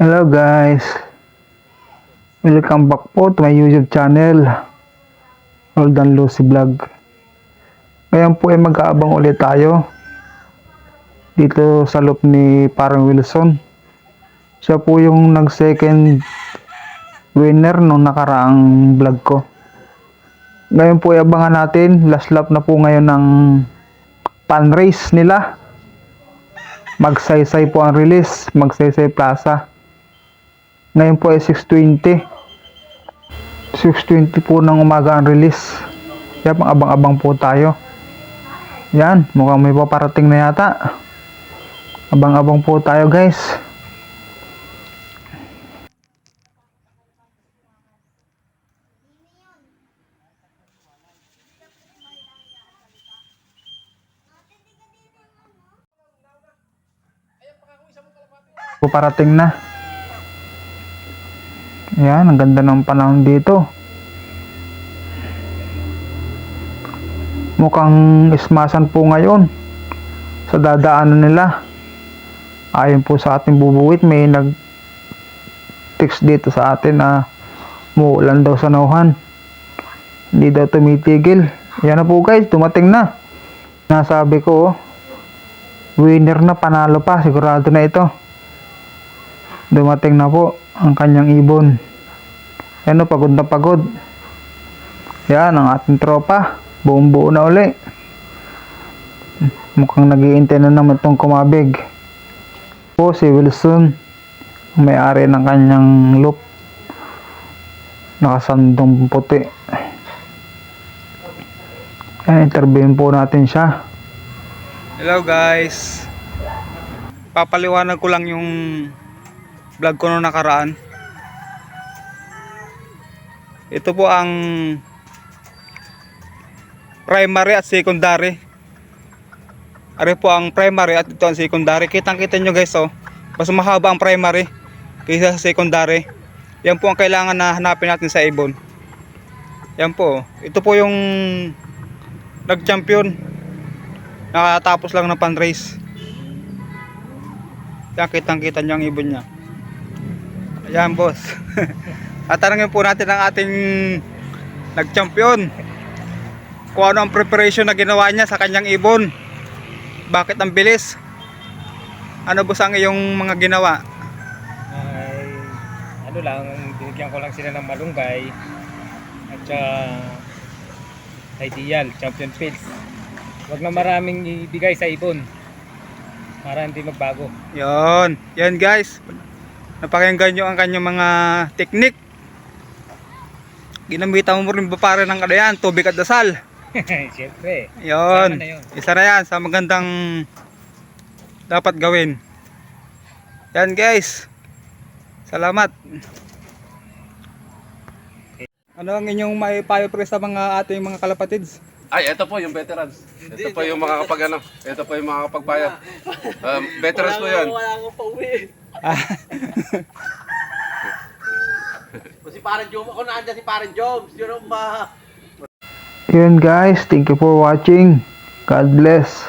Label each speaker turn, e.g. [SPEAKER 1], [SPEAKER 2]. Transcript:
[SPEAKER 1] Hello guys, welcome back po to my YouTube channel, Roldan Lucy Vlog. Ngayon po ay mag-aabang ulit tayo dito sa loop ni Parang Wilson. Siya po yung nag-second winner nung nakaraang vlog ko. Ngayon po ay abangan natin, last lap na po ngayon ng pan race nila. Magsaysay po ang release, Magsaysay Plaza. Ngayon po ay 6:20 po ng umaga ang release. Kaya pang abang-abang po tayo. Yan, mukhang may paparating na yata. Abang-abang po tayo guys. Paparating na. Yan, ang ganda ng panahon dito. Mukhang ismasan po ngayon sa dadaanan nila. Ayon po sa ating bubuwit, may nag-text dito sa atin na muulan daw sa nauhan. Hindi daw tumitigil. Yan na po guys, dumating na. Nasabi ko, winner na, panalo pa, sigurado na ito. Dumating na po ang kanyang ibon. Yan o, pagod na pagod. Yan ang ating tropa. Buong buo na uli. Mukhang nag-iintay na naman itong kumabig. Po si Wilson, may-ari ng kanyang loop. Nakasandong puti. Yan, interviewin po natin siya. Hello guys. Papaliwanag ko lang yung vlog ko noong nakaraan. Ito po ang primary at secondary. Ari po ang primary at ito ang secondary. Kitang-kita nyo guys, oh. Mas mahaba ang primary kaysa sa secondary. Yan po ang kailangan na hanapin natin sa ibon. Yan po. Ito po yung nag-champion. Nakatapos lang ng pan-race. Yan, kitang-kita nyo ang ibon niya. Ayan boss. Tatanungin po natin ang ating nag-champion kung ano ang preparation na ginawa niya sa kanyang ibon. Bakit ang bilis? Ano boss ang iyong mga ginawa?
[SPEAKER 2] Ay, ano lang, binigyan ko lang sila ng malunggay at ideal, champion pills. Huwag na maraming ibigay sa ibon para hindi magbago.
[SPEAKER 1] Yon, yan guys. Napakinggan nyo ang kanyang mga teknik. Ginamitan mo rin ba para ng ano yan, tubig at dasal?
[SPEAKER 2] Siyempre.
[SPEAKER 1] Yon, isa na yan sa magandang dapat gawin. Yan guys. Salamat. Ano ang inyong maipayo pre sa mga ating mga kalapatids?
[SPEAKER 3] Ay, ito po yung veterans. Ito po yung makakapag ano. Ito po yung makakapagpaya. Veterans po yan.
[SPEAKER 4] Wala akong pauwi. Si Parang Joms, ako naandyan si Parang Joms. Yun ang
[SPEAKER 1] Yun guys, thank you for watching. God bless.